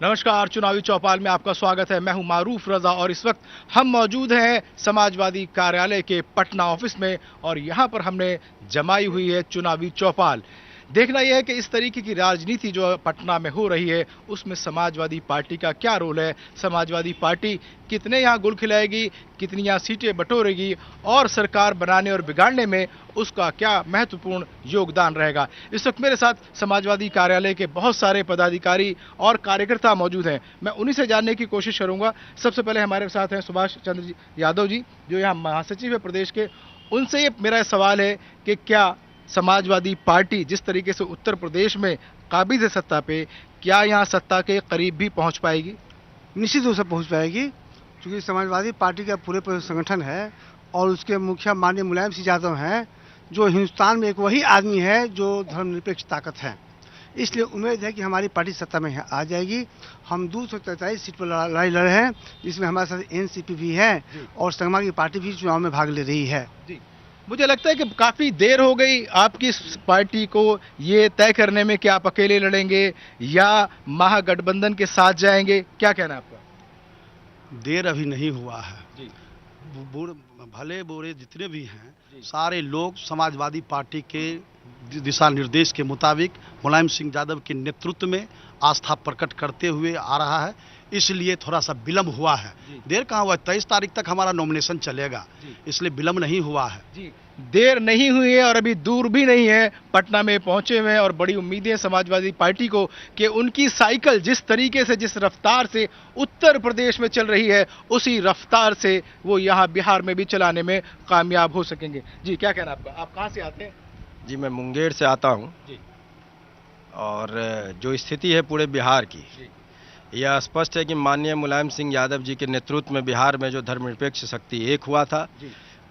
नमस्कार, चुनावी चौपाल में आपका स्वागत है। मैं हूं मारूफ रजा और इस वक्त हम मौजूद हैं समाजवादी कार्यालय के पटना ऑफिस में और यहां पर हमने जमाई हुई है चुनावी चौपाल। देखना यह है कि इस तरीके की राजनीति जो पटना में हो रही है उसमें समाजवादी पार्टी का क्या रोल है, समाजवादी पार्टी कितने यहाँ गुल खिलाएगी, कितनी यहाँ सीटें बटोरेगी और सरकार बनाने और बिगाड़ने में उसका क्या महत्वपूर्ण योगदान रहेगा। इस वक्त मेरे साथ समाजवादी कार्यालय के बहुत सारे पदाधिकारी और कार्यकर्ता मौजूद हैं। मैं उन्हीं से जानने की कोशिश करूंगा। सबसे पहले हमारे साथ हैं सुभाष चंद्र यादव जी, जो यहाँ महासचिव है प्रदेश के। उनसे ये मेरा सवाल है कि क्या समाजवादी पार्टी जिस तरीके से उत्तर प्रदेश में काबिज है सत्ता पे, क्या यहाँ सत्ता के करीब भी पहुंच पाएगी? निश्चित रूप से पहुंच पाएगी, क्योंकि समाजवादी पार्टी का पूरे संगठन है और उसके मुखिया माननीय मुलायम सिंह यादव हैं, जो हिंदुस्तान में एक वही आदमी है जो धर्मनिरपेक्ष ताकत है। इसलिए उम्मीद है कि हमारी पार्टी सत्ता में आ जाएगी। हम 243 सीट पर लड़ाई लड़ रहे हैं, जिसमें हमारे साथ एनसीपी भी है और संगमा की पार्टी भी चुनाव में भाग ले रही है। मुझे लगता है कि काफी देर हो गई आपकी पार्टी को ये तय करने में कि आप अकेले लड़ेंगे या महागठबंधन के साथ जाएंगे। क्या कहना है आपका? देर अभी नहीं हुआ है जी। भले बुरे जितने भी हैं, सारे लोग समाजवादी पार्टी के दिशा निर्देश के मुताबिक मुलायम सिंह यादव के नेतृत्व में आस्था प्रकट करते हुए आ रहा है। इसलिए थोड़ा सा विलंब हुआ है। देर कहाँ हुआ, 23 तारीख तक हमारा नॉमिनेशन चलेगा, इसलिए विलंब नहीं हुआ है जी। देर नहीं हुई है और अभी दूर भी नहीं है, पटना में पहुंचे हुए हैं और बड़ी उम्मीदें हैं समाजवादी पार्टी को कि उनकी साइकिल जिस तरीके से, जिस रफ्तार से उत्तर प्रदेश में चल रही है, उसी रफ्तार से वो यहाँ बिहार में भी चलाने में कामयाब हो सकेंगे। जी, क्या कहना आपका? आप कहाँ से आते हैं? जी, मैं मुंगेर से आता हूँ और जो स्थिति है पूरे बिहार की, यह स्पष्ट है कि माननीय मुलायम सिंह यादव जी के नेतृत्व में बिहार में जो धर्मनिरपेक्ष शक्ति एक हुआ था,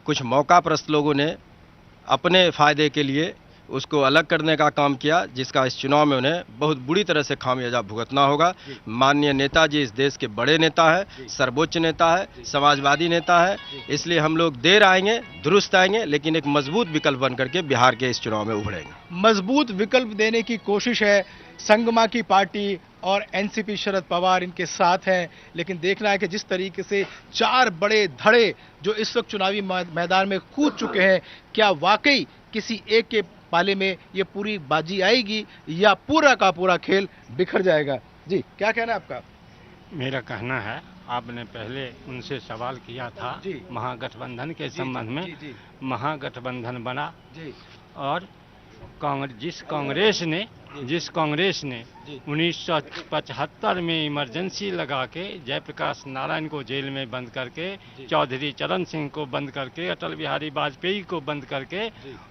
कुछ मौकाप्रस्त लोगों ने अपने फायदे के लिए उसको अलग करने का काम किया, जिसका इस चुनाव में उन्हें बहुत बुरी तरह से खामियाजा भुगतना होगा। माननीय नेताजी इस देश के बड़े नेता है, सर्वोच्च नेता है, समाजवादी नेता है, इसलिए हम लोग देर आएंगे, दुरुस्त आएंगे, लेकिन एक मजबूत विकल्प बन करके बिहार के इस चुनाव में उभरेंगे। मजबूत विकल्प देने की कोशिश है। संगमा की पार्टी और एनसीपी शरद पवार इनके साथ हैं, लेकिन देखना है कि जिस तरीके से चार बड़े धड़े जो इस वक्त चुनावी मैदान में कूद चुके हैं, क्या वाकई किसी एक के पाले में ये पूरी बाजी आएगी या पूरा का पूरा खेल बिखर जाएगा? जी, क्या कहना है आपका? मेरा कहना है, आपने पहले उनसे सवाल किया था महागठबंधन के संबंध में। महागठबंधन बना और जिस कांग्रेस ने 1975 में इमरजेंसी लगा के जयप्रकाश नारायण को जेल में बंद करके, चौधरी चरण सिंह को बंद करके, अटल बिहारी वाजपेयी को बंद करके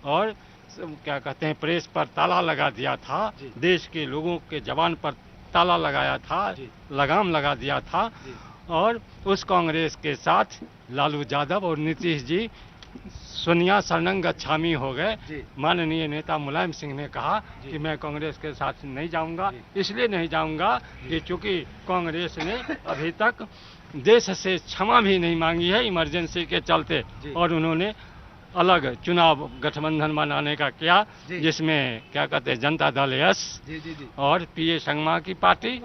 और क्या कहते हैं, प्रेस पर ताला लगा दिया था, देश के लोगों के जबान पर ताला लगाया था, लगाम लगा दिया था, और उस कांग्रेस के साथ लालू यादव और नीतीश जी सोनिया शरणंग गच्छामी हो गए। माननीय नेता मुलायम सिंह ने कहा कि मैं कांग्रेस के साथ नहीं जाऊंगा। इसलिए नहीं जाऊंगा कि चूंकि कांग्रेस ने अभी तक देश से क्षमा भी नहीं मांगी है इमरजेंसी के चलते, और उन्होंने अलग चुनाव गठबंधन बनाने का किया, जिसमें क्या कहते हैं, जनता दल एस और पीए संगमा की पार्टी,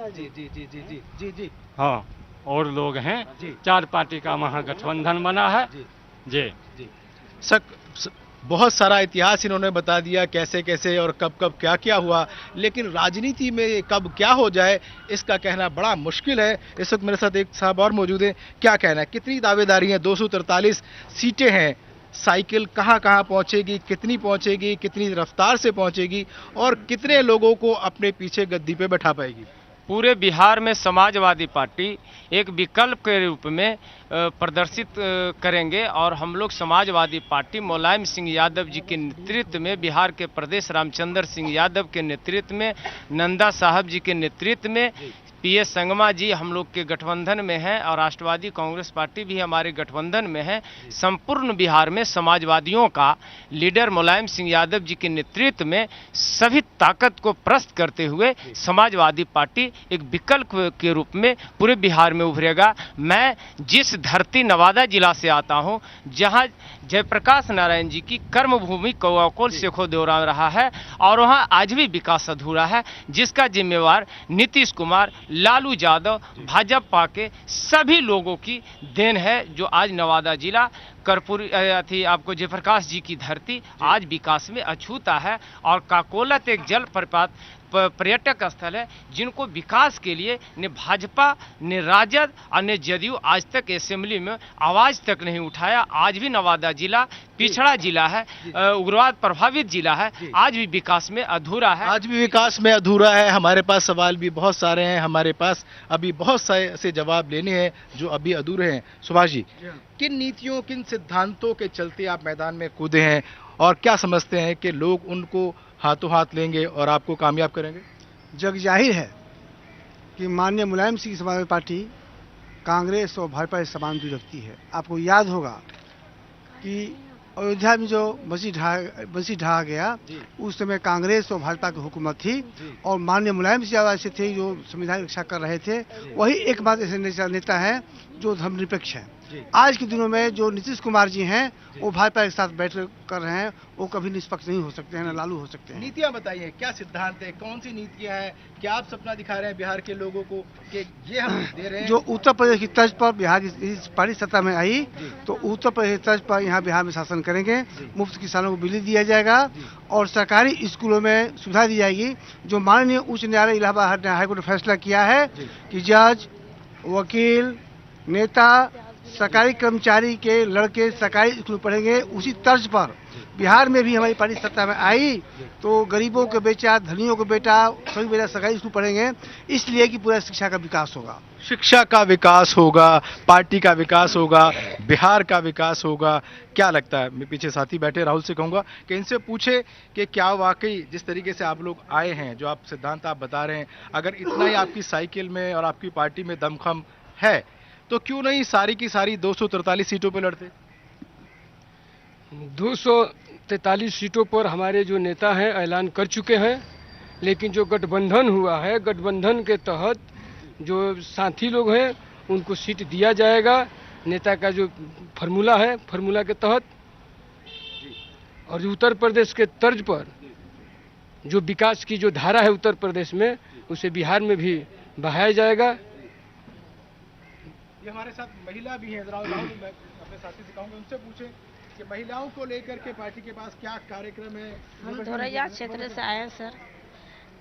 हाँ, और लोग हैं, 4 पार्टी का महागठबंधन बना है। जी बहुत सारा इतिहास इन्होंने बता दिया, कैसे कैसे और कब कब क्या क्या हुआ, लेकिन राजनीति में कब क्या हो जाए इसका कहना बड़ा मुश्किल है। इस वक्त मेरे साथ एक साहब और मौजूद हैं। क्या कहना है, कितनी दावेदारी है? 243 सीटें हैं, साइकिल कहां कहां पहुंचेगी, कितनी पहुंचेगी, कितनी रफ्तार से पहुंचेगी और कितने लोगों को अपने पीछे गद्दी पे बैठा पाएगी? पूरे बिहार में समाजवादी पार्टी एक विकल्प के रूप में प्रदर्शित करेंगे और हम लोग समाजवादी पार्टी मुलायम सिंह यादव जी के नेतृत्व में, बिहार के प्रदेश रामचंद्र सिंह यादव के नेतृत्व में, नंदा साहब जी के नेतृत्व में, पीएस संगमा जी हम लोग के गठबंधन में हैं और राष्ट्रवादी कांग्रेस पार्टी भी हमारे गठबंधन में है। संपूर्ण बिहार में समाजवादियों का लीडर मुलायम सिंह यादव जी के नेतृत्व में सभी ताकत को प्रस्त करते हुए समाजवादी पार्टी एक विकल्प के रूप में पूरे बिहार में उभरेगा। मैं जिस धरती नवादा जिला से आता हूं, जहां जयप्रकाश नारायण जी की कर्मभूमि कौआकोल शेखो देवरा रहा है और वहां आज भी विकास अधूरा है, जिसका जिम्मेवार नीतीश कुमार लालू यादव भाजपा के सभी लोगों की देन है, जो आज नवादा जिला कर्पूरी थी आपको जयप्रकाश जी की धरती आज विकास में अछूता है। और काकोलत एक जल प्रपात पर्यटक स्थल है, जिनको विकास के लिए न भाजपा न राजद और न जदयू आज तक असेंबली में आवाज तक नहीं उठाया। आज भी नवादा जिला पिछड़ा जिला है, उग्रवाद प्रभावित जिला है, आज भी विकास में अधूरा है। आज भी विकास में अधूरा है। हमारे पास सवाल भी बहुत सारे हैं, हमारे पास अभी बहुत सारे ऐसे जवाब लेने हैं जो अभी अधूरे हैं। सुभाष जी, किन नीतियों किन सिद्धांतों के चलते आप मैदान में कूदे हैं और क्या समझते हैं कि लोग उनको हाथों हाथ लेंगे और आपको कामयाब करेंगे? जग जाहिर है कि माननीय मुलायम सिंह समाजवादी पार्टी कांग्रेस और भाजपा से समान दूरी रखती है। आपको याद होगा कि अयोध्या में जो मस्जिद ढहा गया, उस समय कांग्रेस और भाजपा की हुकूमत थी और माननीय मुलायम सिंह यादव ऐसे थे जो संविधान की रक्षा कर रहे थे। वही एकमात्र ऐसे नेता है जो धर्मनिरपेक्ष है। आज के दिनों में जो नीतीश कुमार जी हैं वो भाजपा के साथ बैठ कर रहे हैं, वो कभी निष्पक्ष नहीं हो सकते हैं, न लालू हो सकते हैं। नीतियां बताइए, क्या सिद्धांत है, कौन सी नीतियां हैं? क्या आप सपना दिखा रहे हैं बिहार के लोगों को कि ये हम दे रहे हैं? जो उत्तर प्रदेश की तर्ज पर बिहार की पार्टी सत्ता में आई तो उत्तर प्रदेश की तर्ज पर यहाँ बिहार में शासन करेंगे। मुफ्त किसानों को बिजली दिया जाएगा और सरकारी स्कूलों में सुविधा दी जाएगी। जो माननीय उच्च न्यायालय इलाहाबाद हाईकोर्ट ने फैसला किया है कि जज, वकील, नेता, सरकारी कर्मचारी के लड़के सरकारी स्कूल में पढ़ेंगे, उसी तर्ज पर बिहार में भी हमारी पार्टी सत्ता में आई तो गरीबों के बेटा, धनियों के बेटा, सभी बेटा सरकारी स्कूल पढ़ेंगे, इसलिए कि पूरा शिक्षा का विकास होगा। शिक्षा का विकास होगा, पार्टी का विकास होगा, बिहार का विकास होगा। क्या लगता है? मैं पीछे साथी बैठे राहुल से कहूंगा कि इनसे पूछे कि क्या वाकई जिस तरीके से आप लोग आए हैं, जो आप सिद्धांत आप बता रहे हैं, अगर इतना ही आपकी साइकिल में और आपकी पार्टी में दमखम है तो क्यों नहीं सारी की सारी 243 सीटों पर लड़ते? 243 सीटों पर हमारे जो नेता हैं ऐलान कर चुके हैं, लेकिन जो गठबंधन हुआ है, गठबंधन के तहत जो साथी लोग हैं उनको सीट दिया जाएगा। नेता का जो फार्मूला है, फार्मूला के तहत, और उत्तर प्रदेश के तर्ज पर जो विकास की जो धारा है उत्तर प्रदेश में, उसे बिहार में भी बहाया जाएगा। ये हमारे साथ महिला भी हैं, राहुल, मैं अपने साथी से कहूँगा उनसे पूछें कि महिलाओं को लेकर के पार्टी के पास क्या कार्यक्रम है? हम धोरैया क्षेत्र से आए हैं सर।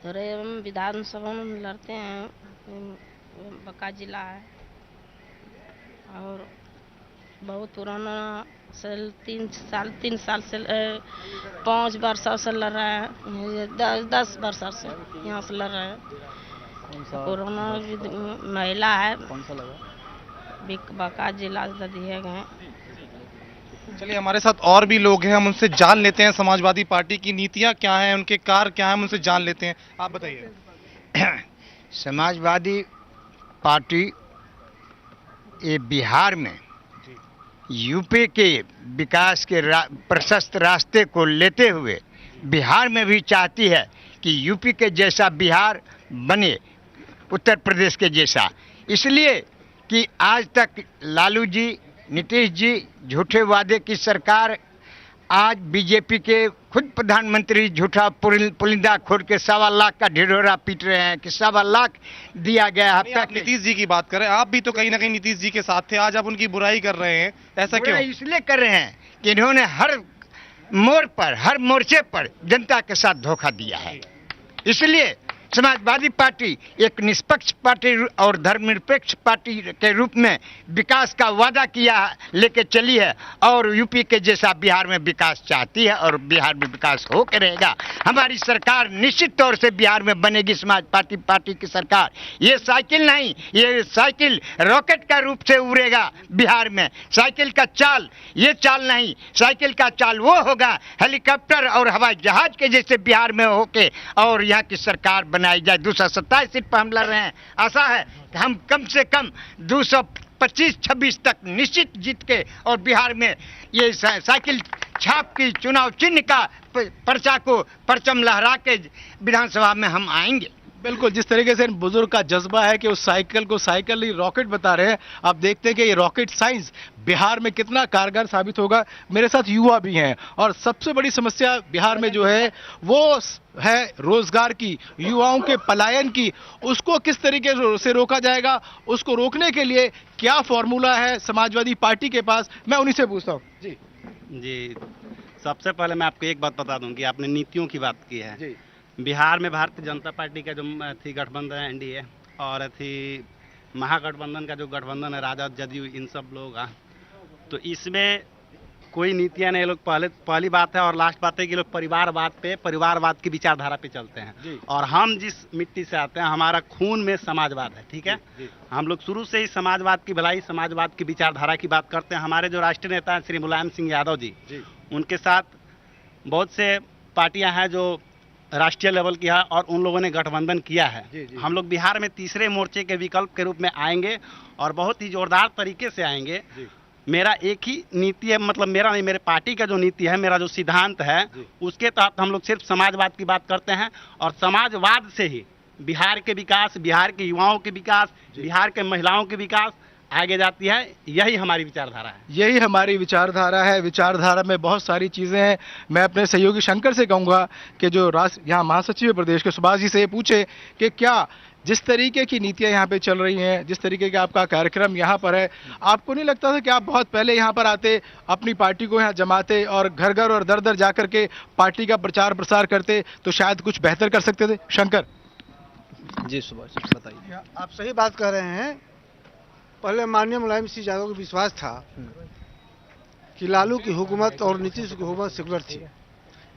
धोरैया विधानसभा में लड़ते हैं, बका जिला है और बहुत पुराना से 3 साल से 5 वर्षों से लड़ रहे हैं, 10 वर्षों से यहाँ से लड़ रहे हैं। कोरोना महिला है, कौन सा लगा? बका जिला से दिए गए। चलिए, हमारे साथ और भी लोग हैं, हम उनसे जान लेते हैं समाजवादी पार्टी की नीतियां क्या हैं, उनके कार्य क्या हैं, हम उनसे जान लेते हैं। आप बताइए। समाजवादी पार्टी ये बिहार में यूपी के विकास के प्रशस्त रास्ते को लेते हुए बिहार में भी चाहती है कि यूपी के जैसा बिहार बने, उत्तर प्रदेश के जैसा। इसलिए कि आज तक लालू जी, नीतीश जी झूठे वादे की सरकार, आज बीजेपी के खुद प्रधानमंत्री झूठा पुलिंदा खोल के 1.25 लाख का ढिढोरा पीट रहे हैं कि 1.25 लाख दिया गया है। आप नीतीश जी की बात करें, आप भी तो कहीं ना कहीं नीतीश जी के साथ थे, आज आप उनकी बुराई कर रहे हैं, ऐसा क्यों? इसलिए कर रहे हैं कि इन्होंने हर मोड़ पर, हर मोर्चे पर जनता के साथ धोखा दिया है। इसलिए समाजवादी पार्टी एक निष्पक्ष पार्टी और धर्मनिरपेक्ष पार्टी के रूप में विकास का वादा किया, लेके चली है और यूपी के जैसा बिहार में विकास चाहती है और बिहार में विकास होकर रहेगा। हमारी सरकार निश्चित तौर से बिहार में बनेगी, समाजवादी पार्टी की सरकार। ये साइकिल नहीं, ये साइकिल रॉकेट का रूप से उड़ेगा बिहार में। साइकिल का चाल ये चाल नहीं, साइकिल का चाल वो होगा हेलीकॉप्टर और हवाई जहाज के जैसे बिहार में होके और यहाँ की सरकार बनाई जाए। 227 सीट पर हम लड़ रहे हैं। आशा है कि हम कम से कम 225-26 तक निश्चित जीत के और बिहार में ये साइकिल छाप की चुनाव चिन्ह का पर्चा को परचम लहरा के विधानसभा में हम आएंगे। बिल्कुल, जिस तरीके से इन बुजुर्ग का जज्बा है कि उस साइकिल को साइकिल नहीं रॉकेट बता रहे हैं, आप देखते हैं कि ये रॉकेट साइंस बिहार में कितना कारगर साबित होगा। मेरे साथ युवा भी हैं और सबसे बड़ी समस्या बिहार में जो है वो है रोजगार की, युवाओं के पलायन की। उसको किस तरीके से रोका जाएगा, उसको रोकने के लिए क्या फॉर्मूला है समाजवादी पार्टी के पास, मैं उन्हीं से पूछता हूँ। जी जी, सबसे पहले मैं आपको एक बात बता दूं कि आपने नीतियों की बात की है जी। बिहार में भारतीय जनता पार्टी का जो थी गठबंधन है एनडीए, और थी महागठबंधन का जो गठबंधन है राजद जदयू, इन सब लोग हैं, तो इसमें कोई नीतियां नहीं। लोग पहली बात है और लास्ट बात है कि लोग परिवारवाद की विचारधारा पे चलते हैं। और हम जिस मिट्टी से आते हैं, हमारा खून में समाजवाद है, ठीक है। हम लोग शुरू से ही समाजवाद की भलाई, समाजवाद की विचारधारा की बात करते हैं। हमारे जो राष्ट्रीय नेता हैं श्री मुलायम सिंह यादव जी, उनके साथ बहुत से पार्टियां हैं जो राष्ट्रीय लेवल की है और उन लोगों ने गठबंधन किया है। हम लोग बिहार में तीसरे मोर्चे के विकल्प के रूप में आएंगे और बहुत ही जोरदार तरीके से आएंगे। मेरा एक ही नीति है, मतलब मेरा नहीं, मेरे पार्टी का जो नीति है, मेरा जो सिद्धांत है, उसके तहत हम लोग सिर्फ समाजवाद की बात करते हैं। और समाजवाद से ही बिहार के विकास, बिहार के युवाओं के विकास, बिहार के महिलाओं के विकास आगे जाती है। यही हमारी विचारधारा है। यही हमारी विचारधारा है। विचारधारा में बहुत सारी चीजें हैं। मैं अपने सहयोगी शंकर से कहूंगा कि जो यहाँ महासचिव प्रदेश के सुभाष जी से पूछे कि क्या जिस तरीके की नीतियां यहाँ पे चल रही हैं, जिस तरीके का आपका कार्यक्रम यहाँ पर है, आपको नहीं लगता था कि आप बहुत पहले यहाँ पर आते, अपनी पार्टी को यहाँ जमाते और घर घर और दर दर जा करके पार्टी का प्रचार प्रसार करते तो शायद कुछ बेहतर कर सकते थे? शंकर जी, सुभाष बताइए। आप सही बात कर रहे हैं। पहले माननीय मुलायम सिंह यादव को विश्वास था कि लालू की हुकूमत और नीतीश की हुकूमत सेकुलर थी,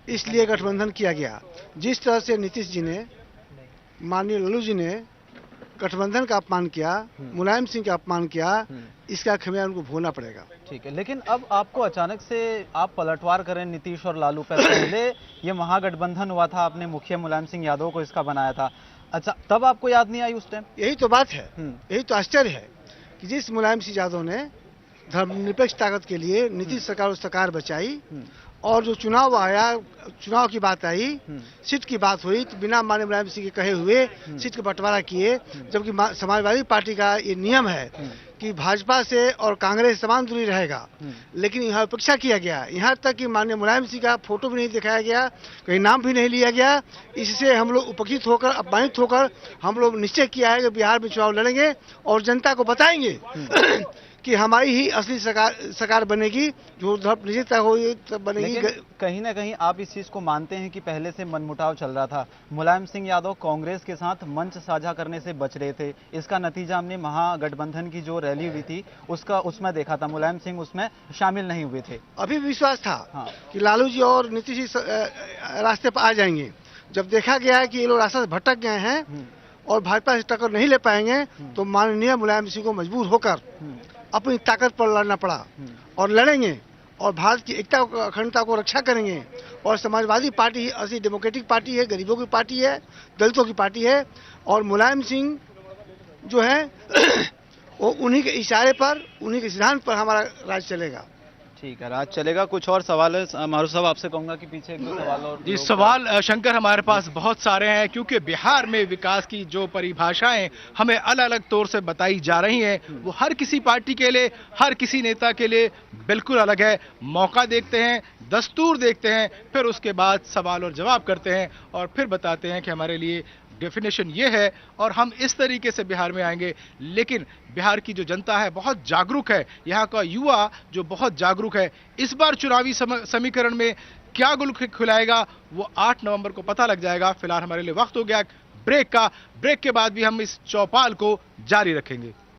इसलिए गठबंधन किया गया। जिस तरह से नीतीश जी ने, माननीय लालू जी ने गठबंधन का अपमान किया, मुलायम सिंह का अपमान किया, इसका खमियाजा उनको भोगना पड़ेगा। ठीक है, लेकिन अब आपको अचानक से आप पलटवार करें नीतीश और लालू पर। पहले ये महागठबंधन हुआ था, आपने मुखिया मुलायम सिंह यादव को इसका बनाया था। अच्छा, तब आपको याद नहीं आई उस टाइम? यही तो बात है, यही तो आश्चर्य है कि जिस मुलायम सिंह यादव ने धर्मनिरपेक्ष ताकत के लिए नीतीश सरकार और सरकार बचाई, और जो चुनाव आया, चुनाव की बात आई, सीट की बात हुई, तो बिना माननीय मुलायम सिंह के कहे हुए सीट का बंटवारा किए। जबकि समाजवादी पार्टी का ये नियम है कि भाजपा से और कांग्रेस समान दूरी रहेगा, लेकिन यहाँ उपेक्षा किया गया। यहाँ तक कि माननीय मुलायम सिंह का फोटो भी नहीं दिखाया गया, कहीं नाम भी नहीं लिया गया। इससे हम लोग उपकृत होकर, अपमानित होकर हम लोग निश्चय किया है कि बिहार में चुनाव लड़ेंगे और जनता को बताएंगे कि हमारी ही असली सरकार बनेगी, जो धर्मनिरपेक्षता होगी तब बनेगी। कहीं ना कहीं आप इस चीज को मानते हैं कि पहले से मनमुटाव चल रहा था। मुलायम सिंह यादव कांग्रेस के साथ मंच साझा करने से बच रहे थे। इसका नतीजा हमने महागठबंधन की जो रैली हुई थी उसमें देखा था, मुलायम सिंह उसमें शामिल नहीं हुए थे। अभी विश्वास था कि लालू जी और नीतीश जी रास्ते पर आ जाएंगे। जब देखा गया है कि ये लोग रास्ते से भटक गए हैं और भाजपा से टक्कर नहीं ले पाएंगे, तो माननीय मुलायम सिंह को मजबूर होकर अपनी ताकत पर लड़ना पड़ा और लड़ेंगे और भारत की एकता और अखंडता को रक्षा करेंगे। और समाजवादी पार्टी असली डेमोक्रेटिक पार्टी है, गरीबों की पार्टी है, दलितों की पार्टी है। और मुलायम सिंह जो है वो उन्हीं के इशारे पर, उन्हीं के सिद्धांत पर हमारा राज चलेगा। ठीक है, राज चलेगा। कुछ और सवाल है मारूफ साहब, आपसे कहूंगा कि पीछे एक दो सवाल और। जी, सवाल शंकर हमारे पास बहुत सारे हैं, क्योंकि बिहार में विकास की जो परिभाषाएं हमें अलग अलग तौर से बताई जा रही हैं, वो हर किसी पार्टी के लिए, हर किसी नेता के लिए बिल्कुल अलग है। मौका देखते हैं, दस्तूर देखते हैं, फिर उसके बाद सवाल और जवाब करते हैं और फिर बताते हैं कि हमारे लिए डेफिनेशन ये है और हम इस तरीके से बिहार में आएंगे। लेकिन बिहार की जो जनता है बहुत जागरूक है, यहाँ का युवा जो बहुत जागरूक है। इस बार चुनावी समीकरण में क्या गुल खिलाएगा वो 8 नवंबर को पता लग जाएगा। फिलहाल हमारे लिए वक्त हो गया ब्रेक का। ब्रेक के बाद भी हम इस चौपाल को जारी रखेंगे।